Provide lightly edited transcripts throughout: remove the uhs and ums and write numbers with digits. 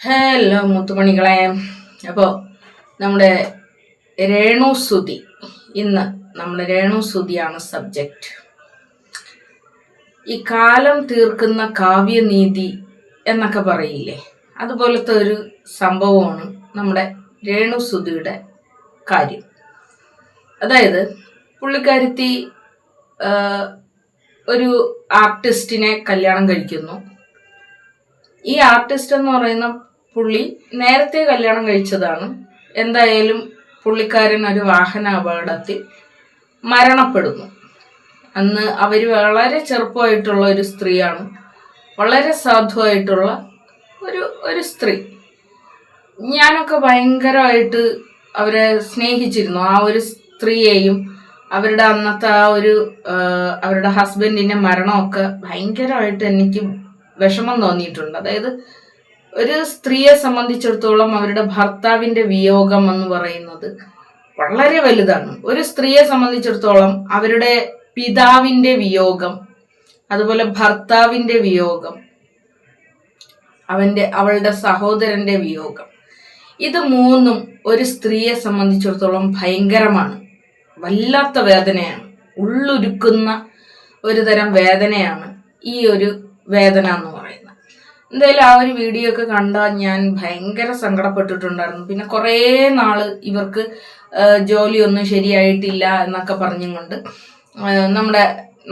Hello മുത്തുമണികളെ. അപ്പോൾ നമ്മുടെ രേണുസുതി, ഇന്ന് നമ്മുടെ രേണുസുതിയാണ് സബ്ജക്റ്റ്. ഈ കാലം തീർക്കുന്ന കാവ്യനീതി എന്നൊക്കെ പറയില്ലേ, അതുപോലത്തെ ഒരു സംഭവമാണ് നമ്മുടെ രേണുസുതിയുടെ കാര്യം. അതായത് പുള്ളിക്കാരത്തി ഒരു ആർട്ടിസ്റ്റിനെ കല്യാണം കഴിക്കുന്നു. ഈ ആർട്ടിസ്റ്റ് എന്ന് പറയുന്ന പുള്ളി നേരത്തെ കല്യാണം കഴിച്ചതാണ്. എന്തായാലും പുള്ളിക്കാരൻ ഒരു വാഹന അപകടത്തിൽ മരണപ്പെടുന്നു. അന്ന് അവർ വളരെ ചെറുപ്പമായിട്ടുള്ള ഒരു സ്ത്രീയാണ്, വളരെ സാധുവായിട്ടുള്ള ഒരു സ്ത്രീ. ഞാനൊക്കെ ഭയങ്കരമായിട്ട് അവരെ സ്നേഹിച്ചിരുന്നു, ആ ഒരു സ്ത്രീയെയും. അവരുടെ അന്നത്തെ ആ ഒരു അവരുടെ ഹസ്ബൻഡിന്റെ മരണമൊക്കെ ഭയങ്കരമായിട്ട് എനിക്ക് വിഷമം തോന്നിയിട്ടുണ്ട്. അതായത് ഒരു സ്ത്രീയെ സംബന്ധിച്ചിടത്തോളം അവരുടെ ഭർത്താവിന്റെ വിയോഗം എന്ന് പറയുന്നത് വളരെ വലുതാണ്. ഒരു സ്ത്രീയെ സംബന്ധിച്ചിടത്തോളം അവരുടെ പിതാവിന്റെ വിയോഗം, അതുപോലെ ഭർത്താവിന്റെ വിയോഗം, അവളുടെ സഹോദരന്റെ വിയോഗം, ഇത് മൂന്നും ഒരു സ്ത്രീയെ സംബന്ധിച്ചിടത്തോളം ഭയങ്കരമാണ്. വല്ലാത്ത വേദനയാണ്, ഉള്ളുരുക്കുന്ന ഒരു തരം വേദനയാണ് ഈ ഒരു വേദന എന്ന് പറയുന്നത്. എന്തായാലും ആ ഒരു വീഡിയോ ഒക്കെ കണ്ടാൽ ഞാൻ ഭയങ്കര സങ്കടപ്പെട്ടിട്ടുണ്ടായിരുന്നു. പിന്നെ കുറേ നാള് ഇവർക്ക് ജോലിയൊന്നും ശരിയായിട്ടില്ല എന്നൊക്കെ പറഞ്ഞും കൊണ്ട് നമ്മുടെ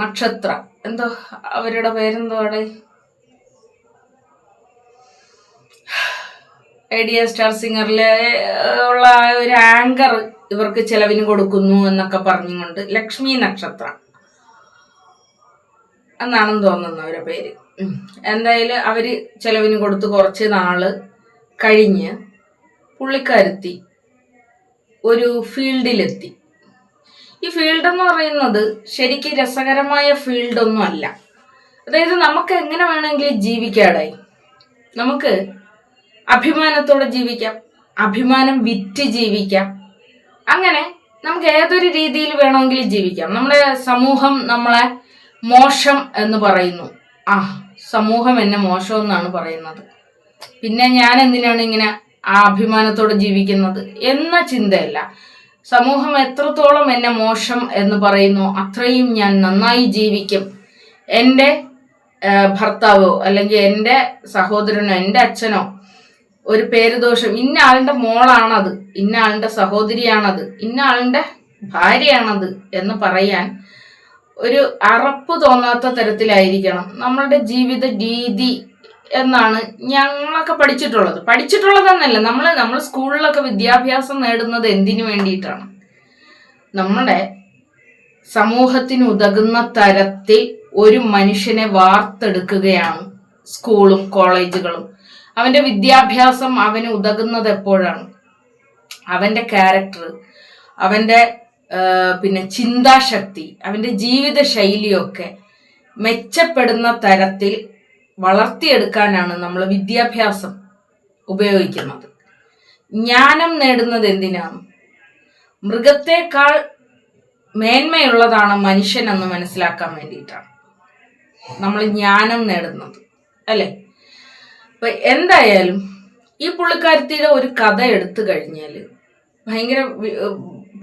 നക്ഷത്ര, എന്തോ അവരുടെ പേരെന്തോ അവിടെ, ഐഡിയ സ്റ്റാർ സിംഗറിലെ ഉള്ള ഒരു ആങ്കർ ഇവർക്ക് ചെലവിന് കൊടുക്കുന്നു എന്നൊക്കെ പറഞ്ഞുകൊണ്ട്, ലക്ഷ്മി നക്ഷത്ര എന്നാണെന്ന് തോന്നുന്നു അവരുടെ പേര്. എന്തായാലും അവര് ചെലവിന് കൊടുത്ത് കുറച്ച് നാള് കഴിഞ്ഞ് പുള്ളിക്കാരത്തി ഒരു ഫീൽഡിലെത്തി. ഈ ഫീൽഡ് എന്ന് പറയുന്നത് ശരിക്കും രസകരമായ ഫീൽഡൊന്നും അല്ല. അതായത് നമുക്ക് എങ്ങനെ വേണമെങ്കിലും ജീവിക്കാടായി, നമുക്ക് അഭിമാനത്തോടെ ജീവിക്കാം, അഭിമാനം വിറ്റ് ജീവിക്കാം, അങ്ങനെ നമുക്ക് ഏതൊരു രീതിയിൽ വേണമെങ്കിലും ജീവിക്കാം. നമ്മുടെ സമൂഹം നമ്മളെ മോശം എന്ന് പറയുന്നു. സമൂഹം എന്നെ മോശം എന്നാണ് പറയുന്നത്, പിന്നെ ഞാൻ എന്തിനാണ് ഇങ്ങനെ ആ അഭിമാനത്തോടെ ജീവിക്കുന്നത് എന്ന ചിന്തയല്ല. സമൂഹം എത്രത്തോളം എന്നെ മോശം എന്ന് പറയുന്നു അത്രയും ഞാൻ നന്നായി ജീവിക്കും. എൻ്റെ ഭർത്താവോ അല്ലെങ്കിൽ എൻ്റെ സഹോദരനോ എൻ്റെ അച്ഛനോ ഒരു പേരുദോഷം, ഇന്ന ആളിന്റെ മോളാണത്, ഇന്ന ആളിന്റെ സഹോദരിയാണത്, ഇന്ന ആളിന്റെ ഭാര്യയാണത് എന്ന് പറയാൻ ഒരു അറപ്പ് തോന്നാത്ത തരത്തിലായിരിക്കണം നമ്മളുടെ ജീവിത രീതി എന്നാണ് ഞങ്ങളൊക്കെ പഠിച്ചിട്ടുള്ളതെന്നല്ല, നമ്മൾ സ്കൂളിലൊക്കെ വിദ്യാഭ്യാസം നേടുന്നത് എന്തിനു വേണ്ടിയിട്ടാണ്? നമ്മുടെ സമൂഹത്തിന് ഉതകുന്ന തരത്തിൽ ഒരു മനുഷ്യനെ വാർത്തെടുക്കുകയാണ് സ്കൂളും കോളേജുകളും. അവന്റെ വിദ്യാഭ്യാസം അവന് ഉതകുന്നത് എപ്പോഴാണ്? അവന്റെ ക്യാരക്ടർ, അവന്റെ പിന്നെ ചിന്താശക്തി, അവന്റെ ജീവിത ശൈലിയൊക്കെ മെച്ചപ്പെടുന്ന തരത്തിൽ വളർത്തിയെടുക്കാനാണ് നമ്മൾ വിദ്യാഭ്യാസം ഉപയോഗിക്കുന്നത്. ജ്ഞാനം നേടുന്നത് എന്തിനാണ്? മൃഗത്തെക്കാൾ മേന്മയുള്ളതാണ് മനുഷ്യൻ എന്ന് മനസ്സിലാക്കാൻ വേണ്ടിയിട്ടാണ് നമ്മൾ ജ്ഞാനം നേടുന്നത്, അല്ലെ? അപ്പൊ എന്തായാലും ഈ പുള്ളിക്കാരത്തിയുടെ ഒരു കഥ എടുത്തു കഴിഞ്ഞാല് ഭയങ്കര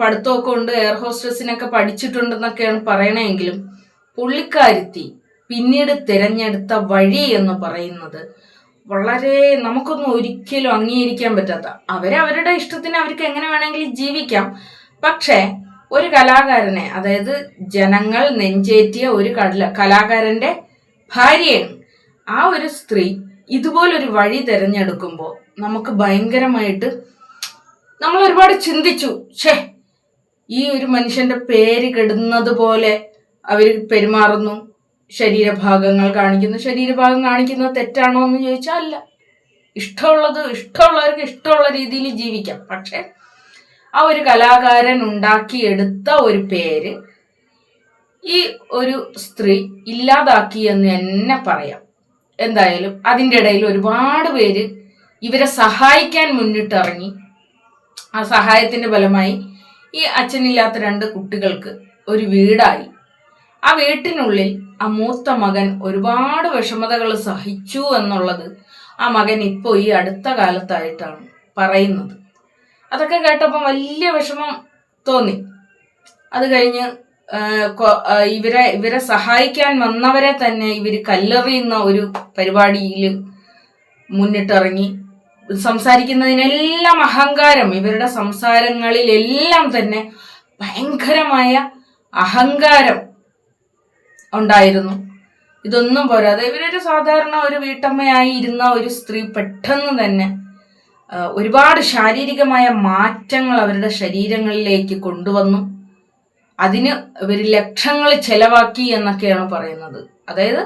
പഠിത്തമൊക്കെ ഉണ്ട്, എയർ ഹോസ്റ്റസിനൊക്കെ പഠിച്ചിട്ടുണ്ടെന്നൊക്കെയാണ് പറയണെങ്കിലും പുള്ളിക്കാരത്തി പിന്നീട് തിരഞ്ഞെടുത്ത വഴി എന്ന് പറയുന്നത് വളരെ നമുക്കൊന്നും ഒരിക്കലും അംഗീകരിക്കാൻ പറ്റാത്ത, അവരവരുടെ ഇഷ്ടത്തിന് അവർക്ക് എങ്ങനെ വേണമെങ്കിലും ജീവിക്കാം. പക്ഷേ ഒരു കലാകാരനെ, അതായത് ജനങ്ങൾ നെഞ്ചേറ്റിയ ഒരു കലാകാരന്റെ ഭാര്യയാണ് ആ ഒരു സ്ത്രീ ഇതുപോലൊരു വഴി തിരഞ്ഞെടുക്കുമ്പോൾ നമുക്ക് ഭയങ്കരമായിട്ട് നമ്മൾ ഒരുപാട് ചിന്തിച്ചു. ഈ ഒരു മനുഷ്യന്റെ പേര് കെടുന്നത് പോലെ അവർ പെരുമാറുന്നു, ശരീരഭാഗം കാണിക്കുന്നത് തെറ്റാണോ എന്ന് ചോദിച്ചാൽ അല്ല. ഇഷ്ടമുള്ളവർക്ക് ഇഷ്ടമുള്ള രീതിയിൽ ജീവിക്കാം. പക്ഷെ ആ ഒരു കലാകാരൻ ഉണ്ടാക്കിയെടുത്ത ഒരു പേര് ഈ ഒരു സ്ത്രീ ഇല്ലാതാക്കി എന്ന് തന്നെ പറയാം. എന്തായാലും അതിൻ്റെ ഇടയിൽ ഒരുപാട് പേര് ഇവരെ സഹായിക്കാൻ മുന്നിട്ടിറങ്ങി. ആ സഹായത്തിന്റെ ഫലമായി ഈ അച്ഛനില്ലാത്ത 2 കുട്ടികൾക്ക് ഒരു വീടായി. ആ വീട്ടിനുള്ളിൽ ആ മൂത്ത മകൻ ഒരുപാട് വിഷമതകൾ സഹിച്ചു എന്നുള്ളത് ആ മകൻ ഇപ്പോൾ ഈ അടുത്ത കാലത്തായിട്ടാണ് പറയുന്നത്. അതൊക്കെ കേട്ടപ്പോൾ വലിയ വിഷമം തോന്നി. അത് കഴിഞ്ഞ് ഇവരെ സഹായിക്കാൻ വന്നവരെ തന്നെ ഇവർ കല്ലെറിയുന്ന ഒരു പരിപാടിയിൽ മുന്നിട്ടിറങ്ങി. സംസാരിക്കുന്നതിനെല്ലാം അഹങ്കാരം, ഇവരുടെ സംസാരങ്ങളിലെല്ലാം തന്നെ ഭയങ്കരമായ അഹങ്കാരം ഉണ്ടായിരുന്നു. ഇതൊന്നും പോരാതെ ഇവരൊരു സാധാരണ ഒരു വീട്ടമ്മയായി ഇരുന്ന ഒരു സ്ത്രീ പെട്ടെന്ന് തന്നെ ഒരുപാട് ശാരീരികമായ മാറ്റങ്ങൾ അവരുടെ ശരീരങ്ങളിലേക്ക് കൊണ്ടുവന്നു. അതിന് ഇവർ ലക്ഷങ്ങൾ ചെലവാക്കി എന്നൊക്കെയാണ് പറയുന്നത്. അതായത്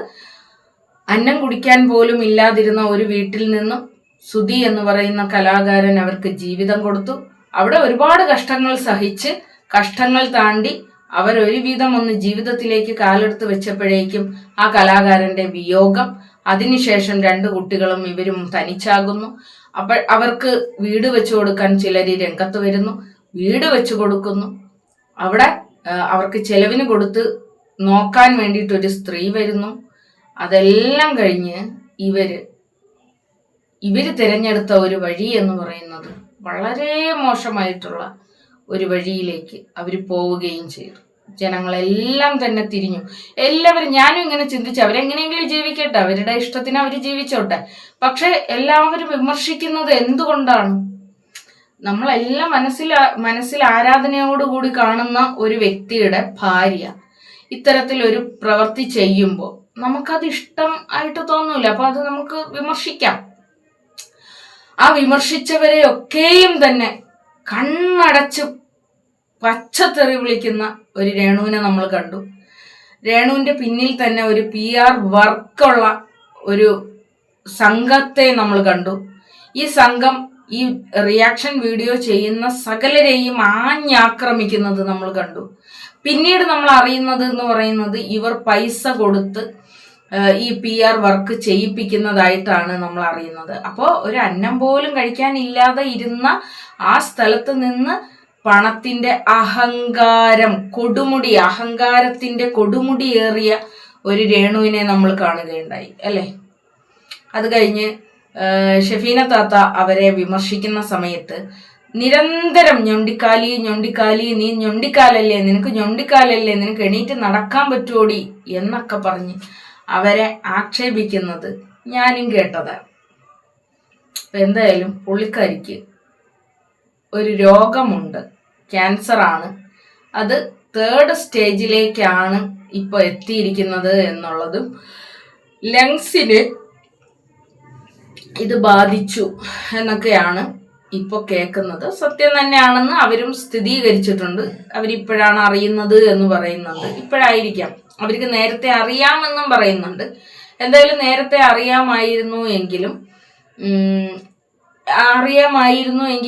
അന്നം കുടിക്കാൻ പോലും ഇല്ലാതിരുന്ന ഒരു വീട്ടിൽ നിന്നും സുധി എന്ന് പറയുന്ന കലാകാരൻ അവർക്ക് ജീവിതം കൊടുത്തു. അവിടെ ഒരുപാട് കഷ്ടങ്ങൾ സഹിച്ച് കഷ്ടങ്ങൾ താണ്ടി അവരൊരുവിധം ഒന്ന് ജീവിതത്തിലേക്ക് കാലെടുത്ത് വെച്ചപ്പോഴേക്കും ആ കലാകാരന്റെ വിയോഗം. അതിനുശേഷം 2 കുട്ടികളും ഇവരും തനിച്ചാകുന്നു. അപ്പോൾ അവർക്ക് വീട് വെച്ചു കൊടുക്കാൻ ചിലര് രംഗത്ത് വരുന്നു, വീട് വെച്ചു കൊടുക്കുന്നു. അവിടെ അവർക്ക് ചെലവിന് കൊടുത്ത് നോക്കാൻ വേണ്ടിയിട്ടൊരു സ്ത്രീ വരുന്നു. അതെല്ലാം കഴിഞ്ഞ് ഇവര് തിരഞ്ഞെടുത്ത ഒരു വഴി എന്ന് പറയുന്നത് വളരെ മോശമായിട്ടുള്ള ഒരു വഴിയിലേക്ക് അവർ പോവുകയും ചെയ്തു. ജനങ്ങളെല്ലാം തന്നെ തിരിഞ്ഞു. എല്ലാവരും, ഞാനും ഇങ്ങനെ ചിന്തിച്ചു, അവരെങ്ങനെയെങ്കിലും ജീവിക്കട്ടെ, അവരുടെ ഇഷ്ടത്തിന് അവർ ജീവിച്ചോട്ടെ. പക്ഷെ എല്ലാവരും വിമർശിക്കുന്നത് എന്തുകൊണ്ടാണ്? നമ്മളെല്ലാം മനസ്സിൽ ആരാധനയോടുകൂടി കാണുന്ന ഒരു വ്യക്തിയുടെ ഭാര്യ ഇത്തരത്തിലൊരു പ്രവൃത്തി ചെയ്യുമ്പോൾ നമുക്കത് ഇഷ്ടം ആയിട്ട് തോന്നൂല. അപ്പൊ അത് നമുക്ക് വിമർശിക്കാം. ആ വിമർശിച്ചവരെ ഒക്കെയും തന്നെ കണ്ണടച്ച് പച്ചത്തെറി വിളിക്കുന്ന ഒരു രേണുവിനെ നമ്മൾ കണ്ടു. രേണുവിന്റെ പിന്നിൽ തന്നെ ഒരു PR വർക്കുള്ള ഒരു സംഘത്തെ നമ്മൾ കണ്ടു. ഈ സംഘം ഈ റിയാക്ഷൻ വീഡിയോ ചെയ്യുന്ന സകലരെയും ആഞ്ഞാക്രമിക്കുന്നത് നമ്മൾ കണ്ടു. പിന്നീട് നമ്മൾ അറിയുന്നത് എന്ന് പറയുന്നത് ഇവർ പൈസ കൊടുത്ത് ഈ PR വർക്ക് ചെയ്യിപ്പിക്കുന്നതായിട്ടാണ് നമ്മൾ അറിയുന്നത്. അപ്പോൾ ഒരു അന്നം പോലും കഴിക്കാനില്ലാതെ ഇരുന്ന ആ സ്ഥലത്ത് നിന്ന് പണത്തിന്റെ അഹങ്കാരം, അഹങ്കാരത്തിന്റെ കൊടുമുടിയേറിയ ഒരു രേണുവിനെ നമ്മൾ കാണുകയുണ്ടായി, അല്ലേ? അത് കഴിഞ്ഞ് ഷെഫീന താത്ത അവരെ വിമർശിക്കുന്ന സമയത്ത് നിരന്തരം ഞൊണ്ടിക്കാലി, നീ ഞൊണ്ടിക്കാലല്ലേ, നിനക്ക് എണീറ്റ് നടക്കാൻ പറ്റുമോടി എന്നൊക്കെ പറഞ്ഞ് അവരെ ആക്ഷേപിക്കുന്നത് ഞാനും കേട്ടതാണ്. എന്തായാലും പുള്ളിക്കാരിക്ക് ഒരു രോഗമുണ്ട്, ക്യാൻസറാണ്. അത് 3rd സ്റ്റേജിലേക്കാണ് ഇപ്പോൾ എത്തിയിരിക്കുന്നത് എന്നുള്ളതും ലങ്സിന് ഇത് ബാധിച്ചു എന്നൊക്കെയാണ് ഇപ്പോൾ കേൾക്കുന്നത്. സത്യം തന്നെയാണെന്ന് അവരും സ്ഥിരീകരിച്ചിട്ടുണ്ട്. അവരിപ്പോഴാണ് അറിയുന്നത് എന്ന് പറയുന്നുണ്ട്. ഇപ്പോഴായിരിക്കാം, അവർക്ക് നേരത്തെ അറിയാമെന്നും പറയുന്നുണ്ട്. എന്തായാലും നേരത്തെ അറിയാമായിരുന്നു എങ്കിൽ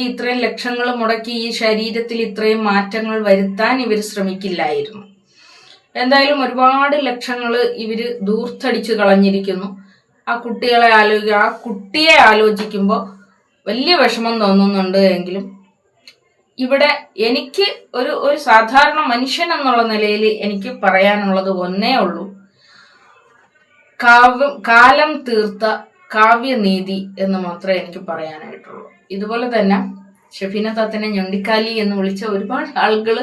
ഇത്രയും ലക്ഷങ്ങൾ മുടക്കി ഈ ശരീരത്തിൽ ഇത്രയും മാറ്റങ്ങൾ വരുത്താൻ ഇവർ ശ്രമിക്കില്ലായിരുന്നു. എന്തായാലും ഒരുപാട് ലക്ഷങ്ങൾ ഇവര് ദൂർത്തടിച്ച് കളഞ്ഞിരിക്കുന്നു. ആ കുട്ടിയെ ആലോചിക്കുമ്പോൾ വലിയ വിഷമം തോന്നുന്നുണ്ട്. എങ്കിലും ഇവിടെ എനിക്ക് ഒരു സാധാരണ മനുഷ്യൻ എന്നുള്ള നിലയിൽ എനിക്ക് പറയാനുള്ളത് ഒന്നേ ഉള്ളൂ, കാലം തീർത്ത കാവ്യനീതി എന്ന് മാത്രമേ എനിക്ക് പറയാനായിട്ടുള്ളൂ. ഇതുപോലെ തന്നെ ഷെഫീന താത്തനെ ഞൊണ്ടിക്കാലി എന്ന് വിളിച്ച ഒരുപാട് ആളുകൾ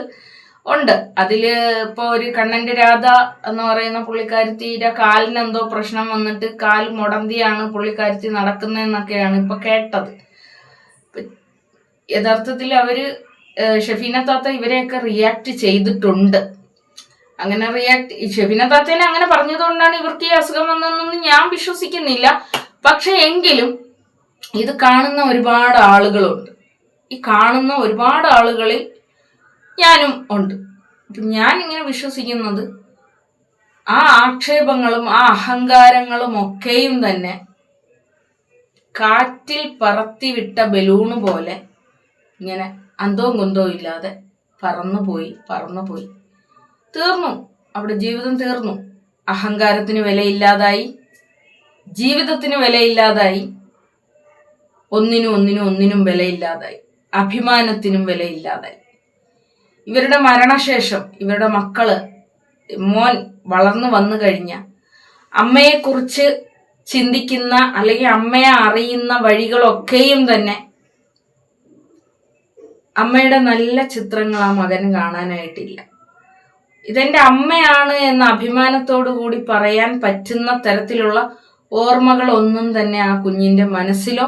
ഉണ്ട്. അതില് ഇപ്പൊ ഒരു കണ്ണന്റെ രാധ എന്ന് പറയുന്ന പുള്ളിക്കാരത്തിയുടെ കാലിന് എന്തോ പ്രശ്നം വന്നിട്ട് കാൽ മുടന്തിയാണ് പുള്ളിക്കാരത്തി നടക്കുന്നതെന്നൊക്കെയാണ് ഇപ്പൊ കേട്ടത്. യഥാർത്ഥത്തിൽ അവര് ഷെഫീന താത്ത ഇവരെയൊക്കെ റിയാക്ട് ചെയ്തിട്ടുണ്ട്. അങ്ങനെ ഷെഫീന താത്തേനെ അങ്ങനെ പറഞ്ഞതുകൊണ്ടാണ് ഇവർക്ക് ഈ അസുഖം വന്നതെന്നൊന്നും ഞാൻ വിശ്വസിക്കുന്നില്ല. പക്ഷെ എങ്കിലും ഇത് കാണുന്ന ഒരുപാട് ആളുകളുണ്ട്. ഈ കാണുന്ന ഒരുപാട് ആളുകളിൽ ഞാനും ഉണ്ട്. ഞാൻ ഇങ്ങനെ വിശ്വസിക്കുന്നത് ആ ആക്ഷേപങ്ങളും ആ അഹങ്കാരങ്ങളും ഒക്കെയും തന്നെ കാറ്റിൽ പറത്തിവിട്ട ബലൂണ് പോലെ ഇങ്ങനെ അന്തവും കുന്തവും ഇല്ലാതെ പറന്നുപോയി തീർന്നു. അവിടെ ജീവിതം തീർന്നു. അഹങ്കാരത്തിന് വിലയില്ലാതായി, ജീവിതത്തിന് വിലയില്ലാതായി, ഒന്നിനും വിലയില്ലാതായി, അഭിമാനത്തിനും വിലയില്ലാതായി. ഇവരുടെ മരണശേഷം ഇവരുടെ മോൻ വളർന്നു വന്നു കഴിഞ്ഞ അമ്മയെക്കുറിച്ച് ചിന്തിക്കുന്ന അല്ലെങ്കിൽ അമ്മയെ അറിയുന്ന വഴികളൊക്കെയും തന്നെ അമ്മയുടെ നല്ല ചിത്രങ്ങൾ ആ മകന് കാണാനായിട്ടില്ല. ഇതെന്റെ അമ്മയാണ് എന്ന അഭിമാനത്തോടു കൂടി പറയാൻ പറ്റുന്ന തരത്തിലുള്ള ഓർമ്മകളൊന്നും തന്നെ ആ കുഞ്ഞിന്റെ മനസ്സിലോ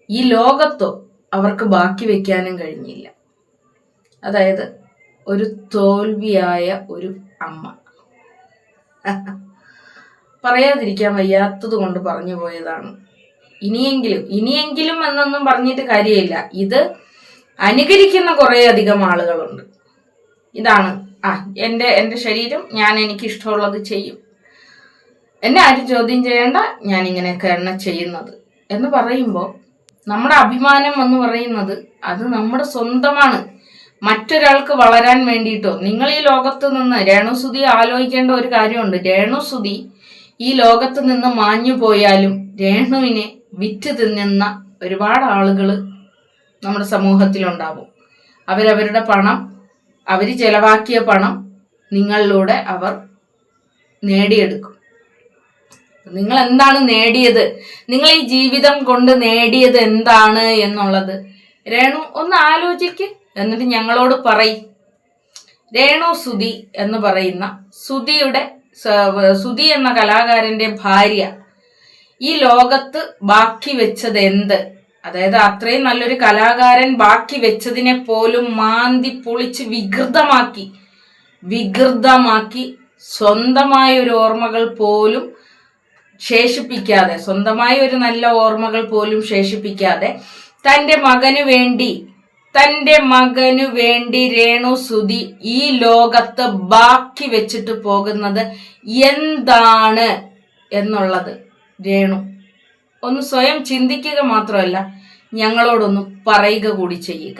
ഈ ലോകത്തോ അവർക്ക് ബാക്കി വെക്കാനും കഴിഞ്ഞില്ല. അതായത് ഒരു തോൽവിയായ ഒരു അമ്മ. പറയാതിരിക്കാൻ വയ്യാത്തത് കൊണ്ട് പറഞ്ഞു പോയതാണ്. ഇനിയെങ്കിലും എന്നൊന്നും പറഞ്ഞിട്ട് കാര്യമില്ല. ഇത് അനുകരിക്കുന്ന കുറേ അധികം ആളുകളുണ്ട്. ഇതാണ് എൻ്റെ ശരീരം, ഞാൻ എനിക്ക് ഇഷ്ടമുള്ളത് ചെയ്യും, എന്നെ ആരും ചോദ്യം ചെയ്യേണ്ട, ഞാൻ ഇങ്ങനെയൊക്കെയാണ് ചെയ്യുന്നത് എന്ന് പറയുമ്പോൾ നമ്മുടെ അഭിമാനം എന്ന് പറയുന്നത് അത് നമ്മുടെ സ്വന്തമാണ്. മറ്റൊരാൾക്ക് വളരാൻ വേണ്ടിയിട്ടോ, നിങ്ങൾ ഈ ലോകത്ത് നിന്ന് രേണുസുതി ആലോചിക്കേണ്ട ഒരു കാര്യമുണ്ട്. രേണുസുതി ഈ ലോകത്ത് നിന്ന് മാഞ്ഞു പോയാലും രേണുവിനെ വിറ്റ് തിന്നുന്ന ഒരുപാട് ആളുകൾ നമ്മുടെ സമൂഹത്തിലുണ്ടാവും. അവരവരുടെ പണം, അവർ ചെലവാക്കിയ പണം നിങ്ങളിലൂടെ അവർ നേടിയെടുക്കും. നിങ്ങൾ എന്താണ് നേടിയത്, നിങ്ങൾ ഈ ജീവിതം കൊണ്ട് നേടിയത് എന്താണ് എന്നുള്ളത് രേണു ഒന്ന് ആലോചിക്ക്. എന്നിട്ട് ഞങ്ങളോട് പറയും. രേണുസുതി എന്ന് പറയുന്ന സുതി എന്ന കലാകാരന്റെ ഭാര്യ ഈ ലോകത്ത് ബാക്കി വെച്ചത് എന്ത്? അതായത് അത്രയും നല്ലൊരു കലാകാരൻ ബാക്കി വെച്ചതിനെ പോലും മാന്തി പൊളിച്ച് വികൃതമാക്കി സ്വന്തമായ ഒരു ഓർമ്മകൾ പോലും ശേഷിപ്പിക്കാതെ, സ്വന്തമായ ഒരു നല്ല ഓർമ്മകൾ പോലും ശേഷിപ്പിക്കാതെ തൻ്റെ മകനു വേണ്ടി രേണുസുതി ഈ ലോകത്ത് ബാക്കി വെച്ചിട്ട് പോകുന്നത് എന്താണ് എന്നുള്ളത് രേണു ഒന്ന് സ്വയം ചിന്തിക്കുക മാത്രമല്ല, ഞങ്ങളോടൊന്ന് പറയുക കൂടി ചെയ്യുക.